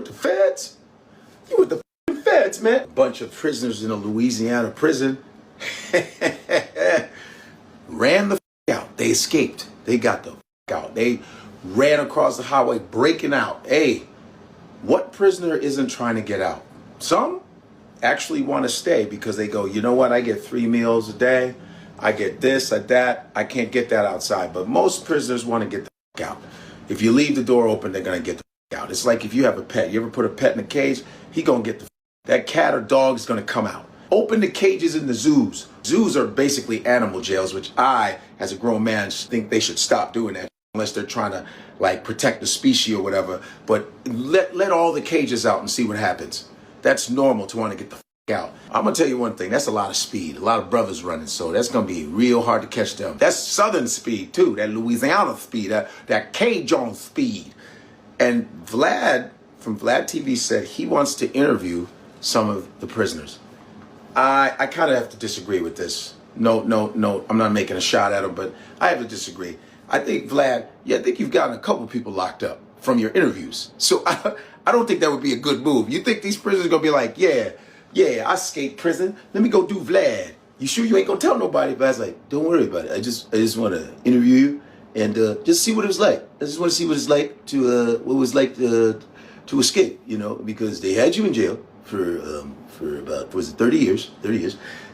with the feds? You with the feds, man. A bunch of prisoners in a Louisiana prison ran the out. They escaped. They got the out. They ran across the highway, breaking out. Hey, what prisoner isn't trying to get out? Some actually want to stay because they go, you know what? I get 3 meals a day. I get this, that. I can't get that outside. But most prisoners want to get the out. If you leave the door open, they're going to get the out. It's like if you have a pet. You ever put a pet in a cage? He going to get that cat or dog is going to come out. Open the cages in the zoos. Zoos are basically animal jails, which I, as a grown man, think they should stop doing that unless they're trying to like protect the species or whatever. But let all the cages out and see what happens. That's normal to want to get the out. I'm gonna tell you one thing, that's a lot of speed, a lot of brothers running, so that's gonna be real hard to catch them. That's southern speed too, that Louisiana speed, that Cajun speed. And Vlad from Vlad TV said he wants to interview some of the prisoners. I kind of have to disagree with this. No, I'm not making a shot at him, but I have to disagree. I think Vlad, I think you've gotten a couple people locked up from your interviews. So I don't think that would be a good move. You think these prisoners are gonna be like, yeah, I escaped prison. Let me go do Vlad. You sure you ain't gonna tell nobody? Vlad's like, don't worry about it. I just want to interview you and just see what it was like. I just want to see what it's like to escape. You know, because they had you in jail for about 30 years,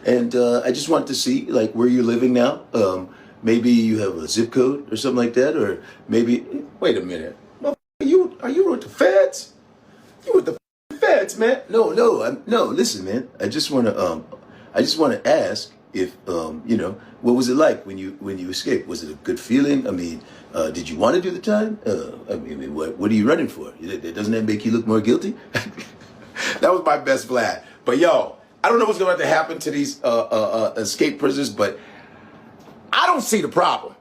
and I just wanted to see like where you're living now. Maybe you have a zip code or something like that, or maybe wait a minute, are you with the feds? You with the feds, man? No. Listen, man. I just want to ask if what was it like when you escaped? Was it a good feeling? I mean, did you want to do the time? I mean, what are you running for? Doesn't that make you look more guilty? That was my best Vlad. But yo, I don't know what's going to happen to these escaped prisoners, but I don't see the problem.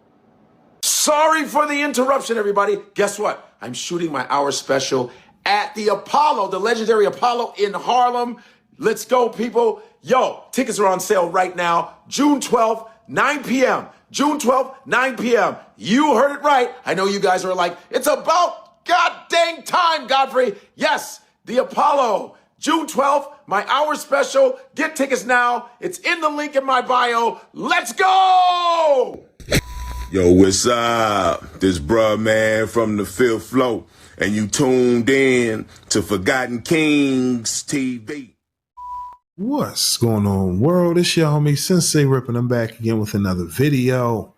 Sorry for the interruption, everybody. Guess what? I'm shooting my hour special at the Apollo, the legendary Apollo in Harlem. Let's go, people. Yo, tickets are on sale right now. June 12th, 9 p.m. June 12th, 9 p.m. You heard it right. I know you guys are like, it's about god dang time, Godfrey. Yes, the Apollo. June 12th, my hour special. Get tickets now. It's in the link in my bio. Let's go! Yo, what's up? This bruh man from the fifth floor, and you tuned in to Forgotten Kings TV. What's going on, world? It's your homie Sensei Rippin'. I'm back again with another video.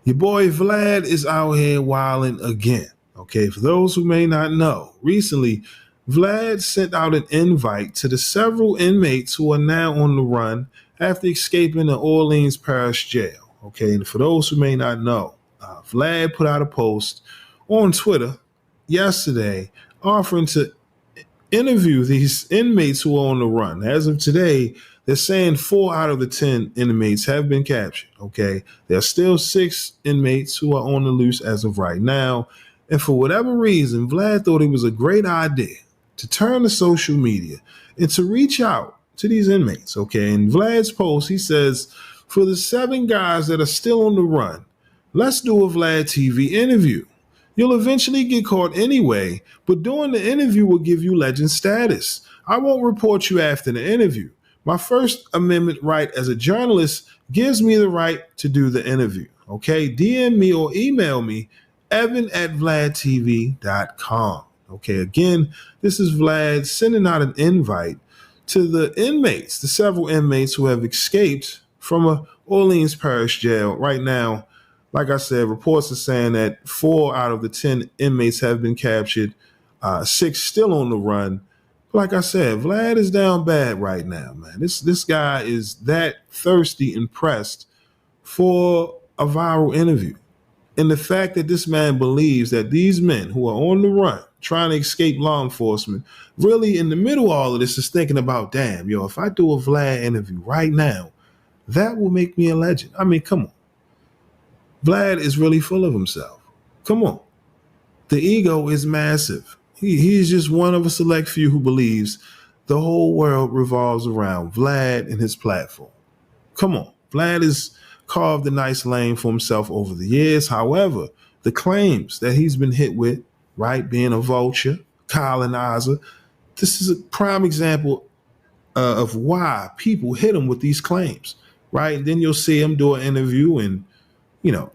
Your boy Vlad is out here wilding again. Okay, for those who may not know, recently Vlad sent out an invite to the several inmates who are now on the run after escaping the Orleans Parish jail. Okay, and for those who may not know, Vlad put out a post on Twitter yesterday offering to interview these inmates who are on the run. As of today, they're saying 4 out of the 10 inmates have been captured. Okay, there are still 6 inmates who are on the loose as of right now. And for whatever reason, Vlad thought it was a great idea to turn to social media and to reach out to these inmates. Okay, in Vlad's post, he says, for the 7 guys that are still on the run, let's do a Vlad TV interview. You'll eventually get caught anyway, but doing the interview will give you legend status. I won't report you after the interview. My First Amendment right as a journalist gives me the right to do the interview. Okay, DM me or email me, evan@vladtv.com. Okay, again, this is Vlad sending out an invite to the inmates, the several inmates who have escaped from a Orleans Parish jail. Right now, like I said, reports are saying that 4 out of the 10 inmates have been captured, 6 still on the run. Like I said, Vlad is down bad right now, man. This guy is that thirsty and pressed for a viral interview. And the fact that this man believes that these men who are on the run, trying to escape law enforcement, really in the middle of all of this is thinking about, damn, yo, if I do a Vlad interview right now, that will make me a legend. I mean, come on. Vlad is really full of himself. Come on. The ego is massive. He's just one of a select few who believes the whole world revolves around Vlad and his platform. Come on. Vlad has carved a nice lane for himself over the years. However, the claims that he's been hit with, right, being a vulture, colonizer. This is a prime example of why people hit him with these claims, right? And then you'll see him do an interview and,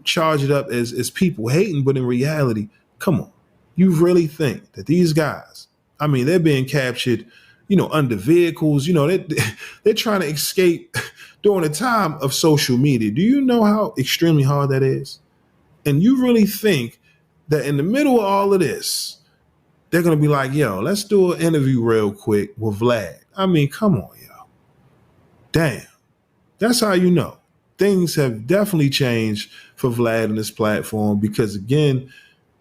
charge it up as people hating. But in reality, come on, you really think that these guys, they're being captured, under vehicles, they're trying to escape during the time of social media. Do you know how extremely hard that is? And you really think that in the middle of all of this, they're going to be like, yo, let's do an interview real quick with Vlad. Come on, yo. Damn. That's how you know. Things have definitely changed for Vlad and this platform because, again,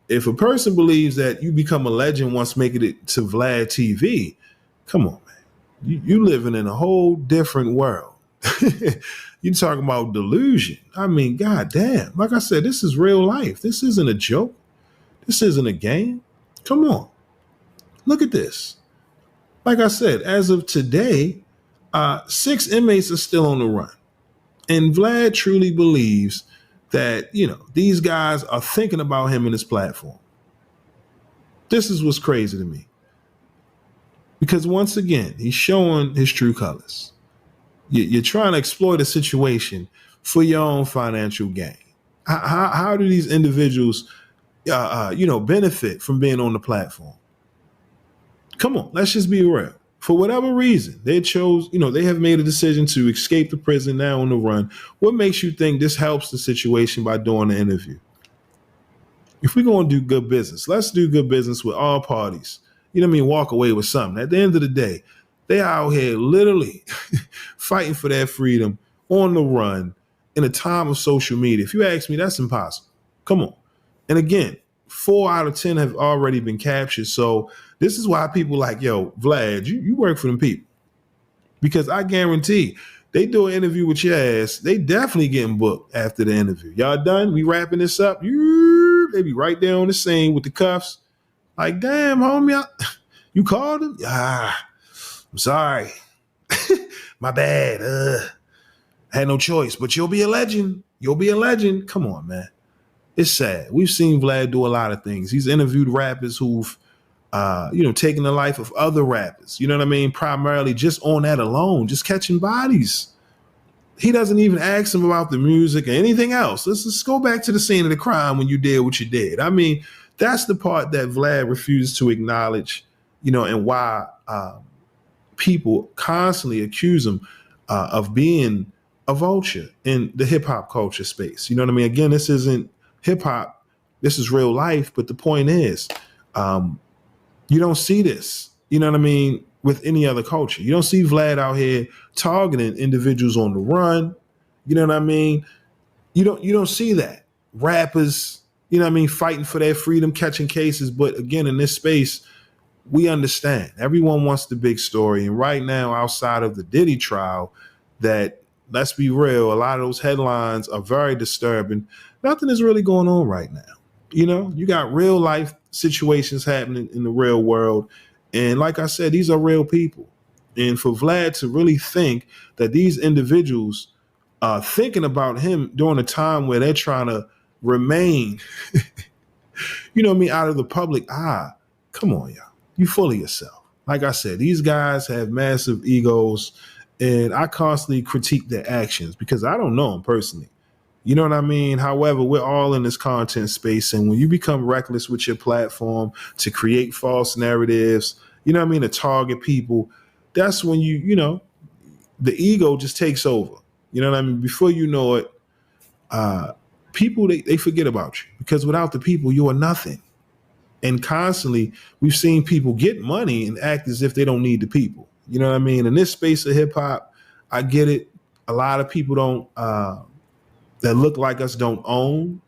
if a person believes that you become a legend once making it to Vlad TV, come on, man. You living in a whole different world. You're talking about delusion. God damn. Like I said, this is real life. This isn't a joke. This isn't a game. Come on. Look at this. Like I said, as of today, 6 inmates are still on the run. And Vlad truly believes that, these guys are thinking about him and his platform. This is what's crazy to me. Because once again, he's showing his true colors. You're trying to exploit a situation for your own financial gain. How do these individuals, benefit from being on the platform? Come on, let's just be real. For whatever reason, they chose, they have made a decision to escape the prison now on the run. What makes you think this helps the situation by doing the interview? If we're going to do good business, let's do good business with all parties. Walk away with something. At the end of the day, they out here literally fighting for their freedom on the run in a time of social media. If you ask me, that's impossible. Come on. And again, 4 out of 10 have already been captured. So this is why people like, yo, Vlad, you work for them people. Because I guarantee they do an interview with your ass, they definitely getting booked after the interview. Y'all done? We wrapping this up? They be right there on the scene with the cuffs. Like, damn, homie, you called him? I'm sorry. My bad. Had no choice, but you'll be a legend. You'll be a legend. Come on, man. It's sad. We've seen Vlad do a lot of things. He's interviewed rappers who've, taken the life of other rappers. You know what I mean? Primarily just on that alone, just catching bodies. He doesn't even ask them about the music or anything else. Let's just go back to the scene of the crime when you did what you did. That's the part that Vlad refuses to acknowledge, and why people constantly accuse him of being a vulture in the hip hop culture space. You know what I mean? Again, this isn't hip hop. This is real life. But the point is, you don't see this, with any other culture. You don't see Vlad out here targeting individuals on the run. You know what I mean? You don't see that. Rappers, fighting for their freedom, catching cases. But again, in this space, we understand. Everyone wants the big story. And right now, outside of the Diddy trial, that, let's be real, a lot of those headlines are very disturbing. Nothing is really going on right now. You got real life situations happening in the real world. And like I said, these are real people. And for Vlad to really think that these individuals are thinking about him during a time where they're trying to remain, out of the public eye. Come on, y'all. You full of yourself. Like I said, these guys have massive egos, and I constantly critique their actions because I don't know them personally. You know what I mean? However, we're all in this content space, and when you become reckless with your platform to create false narratives, to target people, that's when the ego just takes over. You know what I mean? Before you know it, people, they forget about you because without the people, you are nothing. And constantly, we've seen people get money and act as if they don't need the people. You know what I mean? In this space of hip hop, I get it. A lot of people that look like us don't own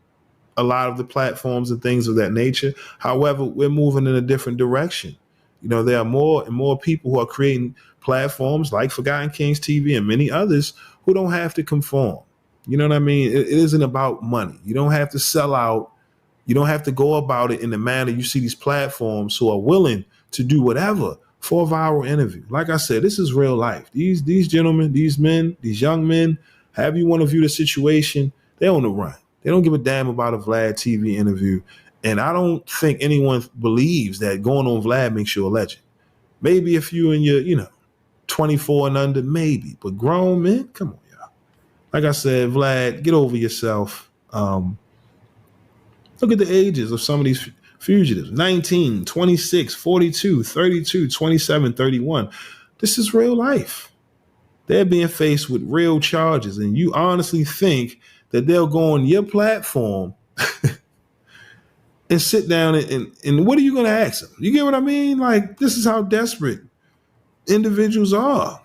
a lot of the platforms and things of that nature. However, we're moving in a different direction. There are more and more people who are creating platforms like Forgotten Kings TV and many others who don't have to conform. You know what I mean? It isn't about money. You don't have to sell out. You don't have to go about it in the manner you see these platforms who are willing to do whatever for a viral interview. Like I said, this is real life. These gentlemen, these men, these young men, however you want to view the situation, they're on the run. They don't give a damn about a Vlad TV interview. And I don't think anyone believes that going on Vlad makes you a legend. Maybe if you in your, 24 and under, maybe. But grown men, come on, y'all. Like I said, Vlad, get over yourself. Look at the ages of some of these fugitives. 19, 26, 42, 32, 27, 31. This is real life. They're being faced with real charges. And you honestly think that they'll go on your platform and sit down and what are you going to ask them? You get what I mean? Like, this is how desperate individuals are.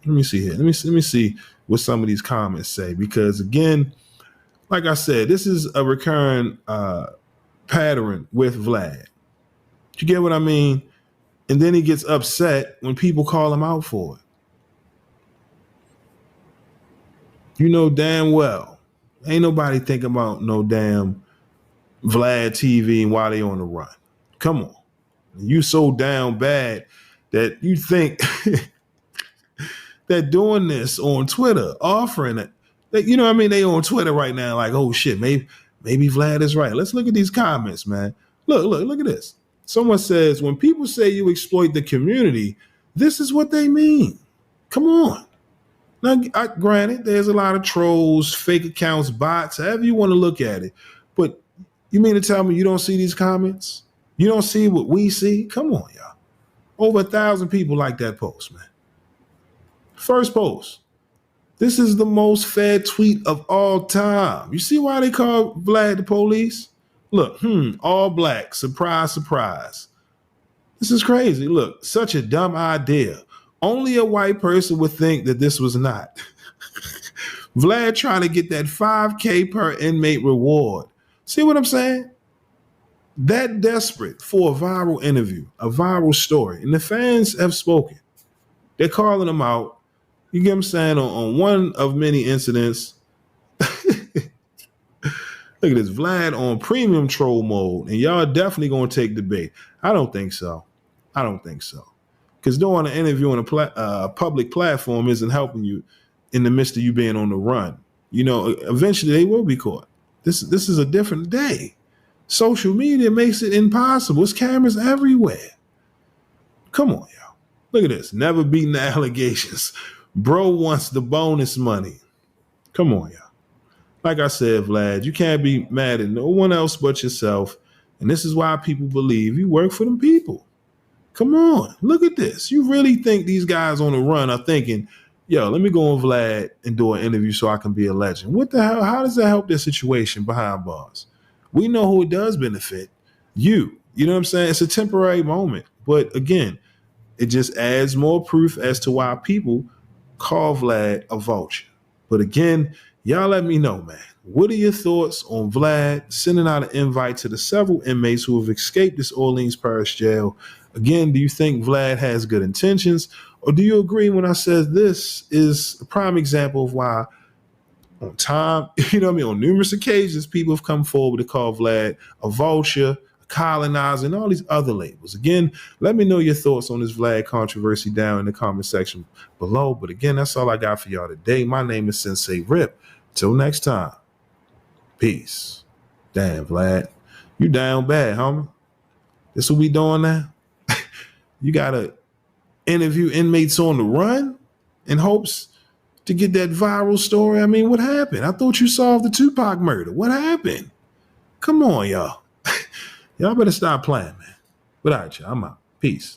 Let me see here. Let me see what some of these comments say, because again, like I said, this is a recurring pattern with Vlad. You get what I mean? And then he gets upset when people call him out for it. You know damn well, ain't nobody thinking about no damn Vlad TV and why they on the run. Come on. You so down bad that you think that doing this on Twitter, offering it, that, you know what I mean? They on Twitter right now like, oh shit, maybe Vlad is right. Let's look at these comments, man. Look at this. Someone says, when people say you exploit the community, this is what they mean. Come on. Now, granted, there's a lot of trolls, fake accounts, bots, however you want to look at it. But you mean to tell me you don't see these comments? You don't see what we see? Come on, y'all. Over 1,000 people like that post, man. First post. This is the most fed tweet of all time. You see why they call Vlad the police? Look, all black, surprise, surprise. This is crazy. Look, such a dumb idea. Only a white person would think that this was not. Vlad trying to get that $5K per inmate reward. See what I'm saying? That desperate for a viral interview, a viral story. And the fans have spoken. They're calling him out. You get what I'm saying? On one of many incidents. Look at this. Vlad on premium troll mode. And y'all definitely going to take the bait. I don't think so. Because doing an interview on a public platform isn't helping you in the midst of you being on the run. You know, eventually they will be caught. This is a different day. Social media makes it impossible. There's cameras everywhere. Come on, y'all. Look at this. Never beating the allegations. Bro wants the bonus money. Come on, y'all. Like I said, Vlad, you can't be mad at no one else but yourself. And this is why people believe you work for them people. Come on, look at this. You really think these guys on the run are thinking, yo, let me go on Vlad and do an interview so I can be a legend. What the hell? How does that help their situation behind bars? We know who it does benefit. You know what I'm saying? It's a temporary moment. But again, it just adds more proof as to why people call Vlad a vulture. But again, y'all let me know, man. What are your thoughts on Vlad sending out an invite to the several inmates who have escaped this Orleans Parish jail? Again, do you think Vlad has good intentions? Or do you agree when I said this is a prime example of why on time, on numerous occasions, people have come forward to call Vlad a vulture, a colonizer, and all these other labels. Again, let me know your thoughts on this Vlad controversy down in the comment section below. But again, that's all I got for y'all today. My name is Sensei Rip. Till next time. Peace. Damn, Vlad. You down bad, homie. This what we doing now? You got to interview inmates on the run in hopes to get that viral story? I mean, what happened? I thought you solved the Tupac murder. What happened? Come on, y'all. Y'all better stop playing, man. But all right, y'all, I'm out. Peace.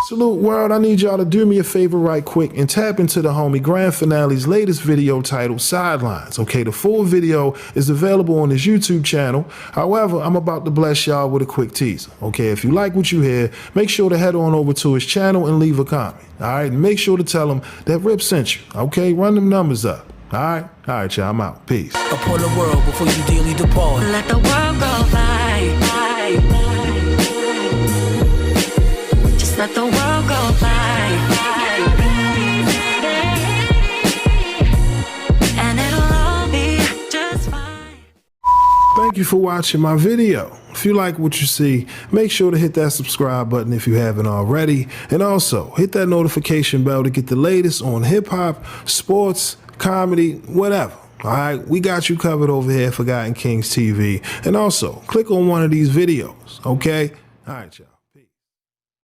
Salute world, I need y'all to do me a favor right quick and tap into the homie Grand Finale's latest video titled Sidelines. Okay, the full video is available on his YouTube channel. However, I'm about to bless y'all with a quick teaser. Okay, if you like what you hear, make sure to head on over to his channel and leave a comment. All right, and make sure to tell him that Rip sent you. Okay, run them numbers up. All right, y'all, I'm out. Peace. Upon the world before you dearly depart. Let the world go by. Just let the world go by. And it'll all be just fine. Thank you for watching my video. If you like what you see, make sure to hit that subscribe button if you haven't already. And also, hit that notification bell to get the latest on hip-hop, sports, comedy, whatever. All right, we got you covered over here at Forgotten Kings TV. And also, click on one of these videos, okay? All right, y'all.